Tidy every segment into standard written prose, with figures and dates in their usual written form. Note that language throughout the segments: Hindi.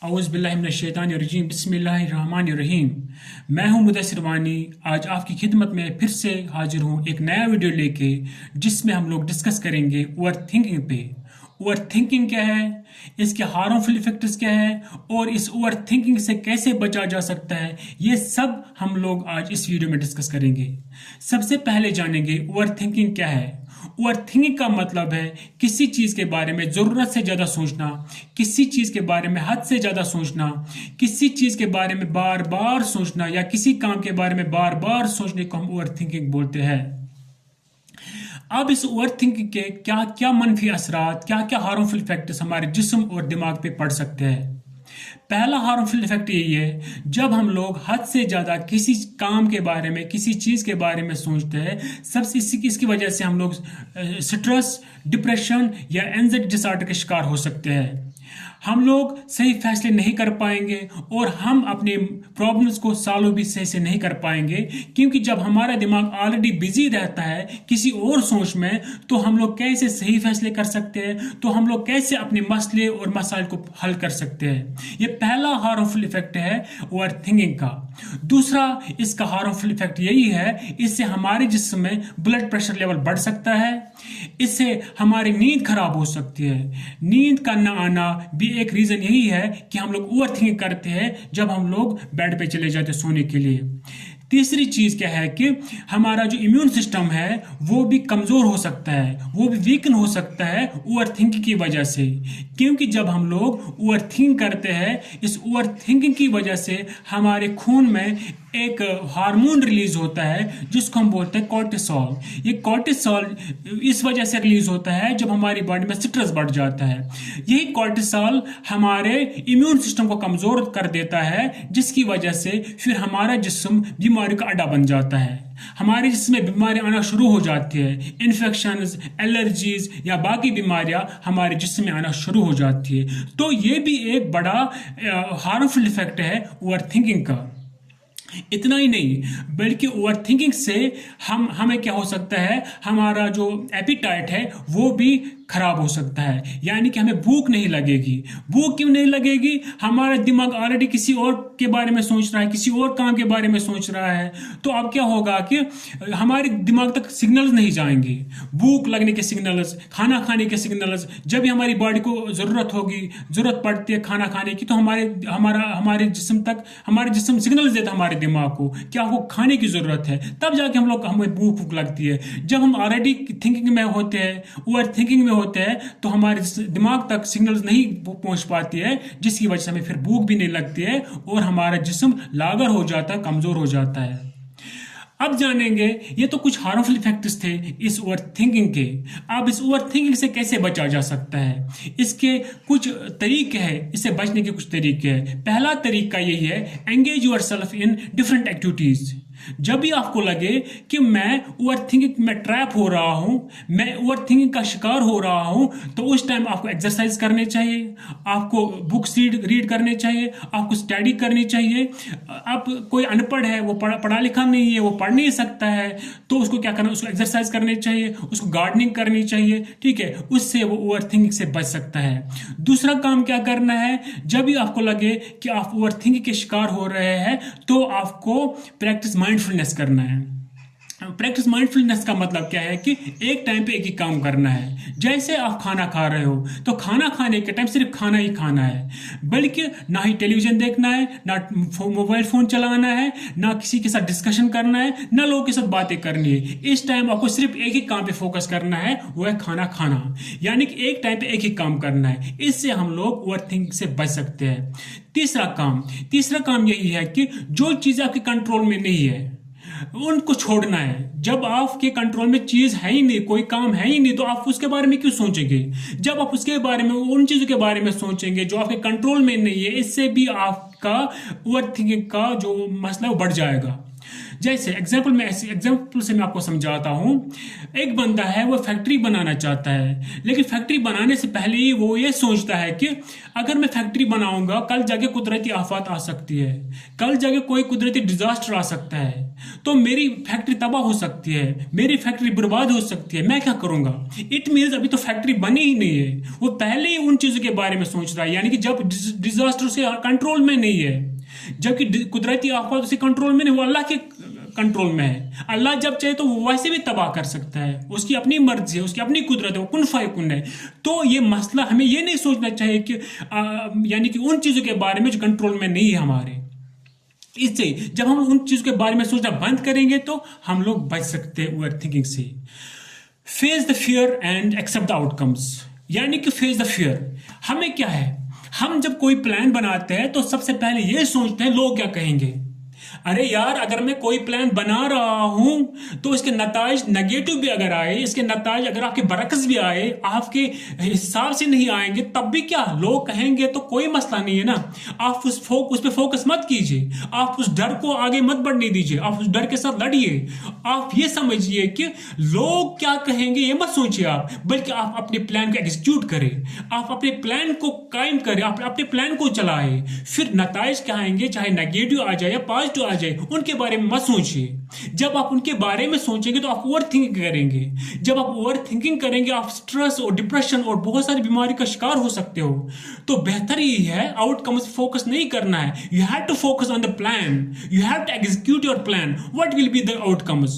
औज़ुबिल्लाहिमिनश्शैतानिर्रजीम बिस्मिल्लाहिर्रहमानिर्रहीम। मैं हूं मुदस्सिर वानी। आज आपकी खिदमत में फिर से हाजिर हूं एक नया वीडियो लेके, जिसमें हम लोग डिस्कस करेंगे ओवर थिंकिंग पे। ओवर थिंकिंग क्या है, इसके हार्मफुल इफेक्ट्स क्या है और इस ओवर थिंकिंग से कैसे बचा जा सकता है, ये सब हम लोग आज इस वीडियो में डिस्कस करेंगे। सबसे पहले जानेंगे ओवर थिंकिंग क्या है। ओवर थिंकिंग का मतलब है किसी चीज के बारे में जरूरत से ज्यादा सोचना, किसी चीज के बारे में हद से ज्यादा सोचना, किसी चीज के बारे में बार बार सोचना या किसी काम के बारे में बार बार सोचने को हम ओवर थिंकिंग बोलते हैं। अब इस ओवर थिंकिंग के क्या क्या मनफी असरात, क्या क्या हार्मफुल इफेक्ट्स हमारे जिस्म और दिमाग पे पड़ सकते हैं। पहला हार्मफुल इफेक्ट यही है, जब हम लोग हद से ज्यादा किसी काम के बारे में, किसी चीज के बारे में सोचते हैं, सबसे इसकी वजह से हम लोग स्ट्रेस, डिप्रेशन या एंजाइटी डिसऑर्डर के शिकार हो सकते हैं। हम लोग सही फैसले नहीं कर पाएंगे और हम अपने प्रॉब्लम्स को सॉल्व भी सही से नहीं कर पाएंगे, क्योंकि जब हमारा दिमाग ऑलरेडी बिजी रहता है किसी और सोच में, तो हम लोग कैसे सही फैसले कर सकते हैं, तो हम लोग कैसे अपने मसले और मसाइल को हल कर सकते हैं। ये पहला हार्मफुल इफेक्ट है ओवर थिंकिंग का। दूसरा इसका हार्मफुल इफेक्ट यही है, इससे हमारे जिस्म में ब्लड प्रेशर लेवल बढ़ सकता है, इससे हमारी नींद खराब हो सकती है। नींद का न आना भी एक रीजन यही है कि हम लोग ओवर थिंकिंग करते हैं जब हम लोग बेड पे चले जाते हैं सोने के लिए। तीसरी चीज क्या है कि हमारा जो इम्यून सिस्टम है वो भी कमजोर हो सकता है, वो भी वीकन हो सकता है ओवर थिंकिंग की वजह से। क्योंकि जब हम लोग ओवर थिंक करते हैं, इस ओवर थिंकिंग की वजह से हमारे खून में एक हार्मोन रिलीज होता है जिसको हम बोलते हैं कॉर्टिसोल। ये कॉर्टिसोल इस वजह से रिलीज होता है जब हमारी बॉडी में स्ट्रेस बढ़ जाता है। यही कॉर्टिसोल हमारे इम्यून सिस्टम को कमजोर कर देता है, जिसकी वजह से फिर हमारा जिस्म बीमारी का अड्डा बन जाता है। हमारे जिस्म में बीमारियां आना शुरू हो जाती है, इन्फेक्शंस, एलर्जीज या बाकी बीमारियां हमारे जिस्म में आना शुरू हो जाती है। तो ये भी एक बड़ा हार्मफुल इफेक्ट है ओवर थिंकिंग का। इतना ही नहीं, बल्कि ओवर थिंकिंग से हमें क्या हो सकता है, हमारा जो एपिटाइट है वो भी खराब हो सकता है। यानी कि हमें भूख नहीं लगेगी। भूख क्यों नहीं लगेगी? हमारा दिमाग ऑलरेडी किसी और के बारे में सोच रहा है, किसी और काम के बारे में सोच रहा है। तो अब क्या होगा कि हमारे दिमाग तक सिग्नल्स नहीं जाएंगे, भूख लगने के सिग्नल्स, खाना खाने के सिग्नल्स। जब भी हमारी बॉडी को जरूरत होगी, जरूरत पड़ती है खाना खाने की, तो हमारे जिस्म सिग्नल्स देता है हमारे दिमाग को कि आपको खाने की जरूरत है। तब जाके हमें भूख लगती है। जब हम ऑलरेडी थिंकिंग में होते हैं, ओवर थिंकिंग में होते हैं, तो हमारे दिमाग तक सिग्नल्स नहीं पहुंच पाती है, जिसकी वजह से हमें फिर भूख भी नहीं लगती है और हमारा जिस्म लागर हो जाता है, कमजोर हो जाता है। अब जानेंगे, ये तो कुछ हार्मफुल इफेक्ट्स थे इस ओवर थिंकिंग के। अब इस ओवर थिंकिंग से कैसे बचा जा सकता है, इसके कुछ तरीके हैं, इससे बचने के कुछ तरीके हैं। पहला तरीका यही है, engage yourself in different activities. जब भी आपको लगे कि मैं ओवर थिंकिंग में ट्रैप हो रहा हूं, मैं ओवर थिंकिंग का शिकार हो रहा हूं, तो उस टाइम आपको एक्सरसाइज करनी चाहिए, आपको बुक्स रीड करने चाहिए, आपको स्टडी करनी चाहिए। आप कोई अनपढ़ है, वो पढ़ा लिखा नहीं है, वो पढ़ नहीं सकता है, तो उसको क्या करना, उसको एक्सरसाइज करनी चाहिए, उसको गार्डनिंग करनी चाहिए, ठीक है। उससे वो ओवर थिंकिंग से बच सकता है। दूसरा काम क्या करना है, जब भी आपको लगे कि आप ओवर थिंकिंग के शिकार हो रहे हैं, तो आपको प्रैक्टिस माइंडफुलनेस करना है। प्रैक्टिस माइंडफुलनेस का मतलब क्या है कि एक टाइम पे एक ही काम करना है। जैसे आप खाना खा रहे हो, तो खाना खाने के टाइम सिर्फ खाना ही खाना है, बल्कि ना ही टेलीविजन देखना है, ना मोबाइल फोन चलाना है, ना किसी के साथ डिस्कशन करना है, ना लोगों के साथ बातें करनी है। इस टाइम आपको सिर्फ एक ही काम पे फोकस करना है, वो है खाना खाना। यानी कि एक टाइम पे एक ही काम करना है। इससे हम लोग ओवर थिंकिंग से बच सकते हैं। तीसरा काम यही है कि जो चीजें आपके कंट्रोल में नहीं है उनको छोड़ना है। जब आपके कंट्रोल में चीज है ही नहीं, कोई काम है ही नहीं, तो आप उसके बारे में क्यों सोचेंगे? जब आप उसके बारे में, उन चीजों के बारे में सोचेंगे जो आपके कंट्रोल में नहीं है, इससे भी आपका ओवर थिंकिंग का जो मसला वो बढ़ जाएगा। जैसे एग्जाम्पल से मैं आपको समझाता हूँ। एक बंदा है, वो फैक्ट्री बनाना चाहता है, लेकिन फैक्ट्री बनाने से पहले ही वो ये सोचता है कि अगर मैं फैक्ट्री बनाऊंगा, कल जाके कुदरती आफत आ सकती है, कल जाके कोई कुदरती डिजास्टर आ सकता है, तो मेरी फैक्ट्री तबाह हो सकती है, मेरी फैक्ट्री बर्बाद हो सकती है, मैं क्या करूंगा। इट मीन्स अभी तो फैक्ट्री बनी ही नहीं है, वो पहले ही उन चीजों के बारे में सोच रहा है, यानी कि जब डिजास्टर उसके कंट्रोल में नहीं है, जबकि कुदरती आफत उसके कंट्रोल में नहीं, वो अल्लाह के कंट्रोल में है। अल्लाह जब चाहे तो वो वैसे भी तबाह कर सकता है, उसकी अपनी मर्जी है, उसकी अपनी कुदरत है, वो कुन फायकुन है। तो ये मसला हमें ये नहीं सोचना चाहिए कि यानी कि उन चीजों के बारे में जो कंट्रोल में नहीं है हमारे। इससे जब हम उन चीजों के बारे में सोचना बंद करेंगे तो हम लोग बच सकते हैं ओवर थिंकिंग से। Face the fear and accept the outcomes, यानी कि फेस द फियर। हमें क्या है, हम जब कोई प्लान बनाते हैं तो सबसे पहले ये सोचते हैं लोग क्या कहेंगे। अरे यार, अगर मैं कोई प्लान बना रहा हूं तो इसके नताज नेगेटिव भी अगर आए, इसके नताज अगर आपके बरक्स भी आए, आपके हिसाब से नहीं आएंगे, तब भी क्या लोग कहेंगे, तो कोई मसला नहीं है ना। आप उस पर फोकस मत कीजिए, आप उस डर को आगे मत बढ़ने दीजिए, आप उस डर के साथ लड़िए। आप ये समझिए कि लोग क्या कहेंगे ये मत सोचिए आप, बल्कि आप अपने प्लान को एग्जीक्यूट करें, आप अपने प्लान को कायम करें, आप अपने प्लान को चलाएं। फिर नताइज क्या आएंगे, चाहे नेगेटिव आ जाए या पॉजिटिव आ जाए, उनके बारे में मत सोचिए। जब आप उनके बारे में सोचेंगे तो आप ओवर थिंकिंग करेंगे। जब आप ओवर थिंकिंग करेंगे, आप स्ट्रेस और डिप्रेशन और बहुत सारी बीमारी का शिकार हो सकते हो। तो बेहतर ही है आउटकम्स फोकस नहीं करना है। You have to focus on the plan, you have to execute your plan. What will be the outcomes,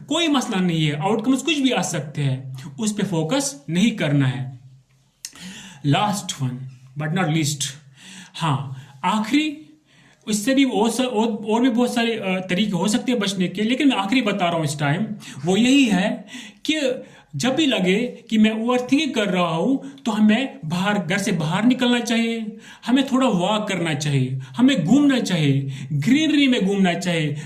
कोई मसला नहीं है, आउटकम्स कुछ भी आ सकते हैं, उस पर फोकस नहीं करना है। Last one but not least, हाँ आखिरी, इससे भी और भी बहुत सारे तरीके हो सकते हैं बचने के, लेकिन मैं आखिरी बता रहा हूं इस टाइम, वो यही है कि जब भी लगे कि मैं ओवर थिंकिंग कर रहा हूं तो हमें घर से बाहर निकलना चाहिए, हमें थोड़ा वॉक करना चाहिए, हमें घूमना चाहिए, ग्रीनरी में घूमना चाहिए,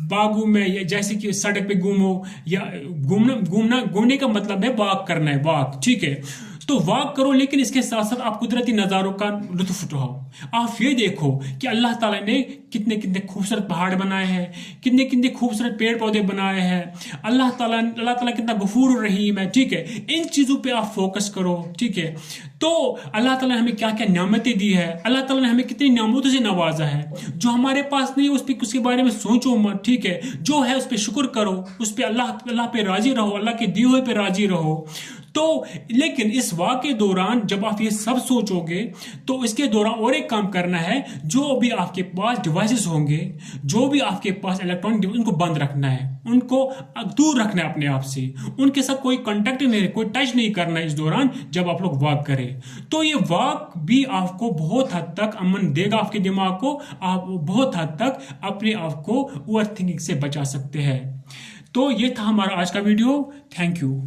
बागों में, जैसे कि सड़क पे घूमो, या घूमने का मतलब है वॉक करना है, वॉक, ठीक है। तो वॉक करो, लेकिन इसके साथ साथ आप कुदरती नज़ारों का लुत्फ उठाओ। आप ये देखो कि अल्लाह ताला ने कितने कितने खूबसूरत पहाड़ बनाए हैं, कितने कितने खूबसूरत पेड़ पौधे बनाए हैं। अल्लाह ताला कितना गफूर रहीम है, ठीक है। इन चीज़ों पे आप फोकस करो, ठीक है। तो अल्लाह ताला ने हमें क्या क्या नियामतें दी है, अल्लाह ताला ने हमें कितनी नियामतों से नवाजा है। जो हमारे पास नहीं है उसके बारे में सोचो मत, ठीक है। जो है उस पर शुक्र करो, उस पर अल्लाह पे राजी रहो, अल्लाह के दिए हुए पे राजी रहो। तो लेकिन इस वाक़ के दौरान जब आप ये सब सोचोगे तो इसके दौरान और एक काम करना है, जो भी आपके पास डिवाइसेस होंगे, जो भी आपके पास इलेक्ट्रॉनिक डिवाइस, उनको बंद रखना है, उनको दूर रखना है अपने आप से, उनके साथ कोई कांटेक्ट नहीं, कोई टच नहीं करना है इस दौरान जब आप लोग वॉक करें। तो ये वॉक भी आपको बहुत हद तक अमन देगा, आपके दिमाग को, आप बहुत हद तक अपने आप को ओवर थिंकिंग से बचा सकते हैं। तो ये था हमारा आज का वीडियो। Thank you.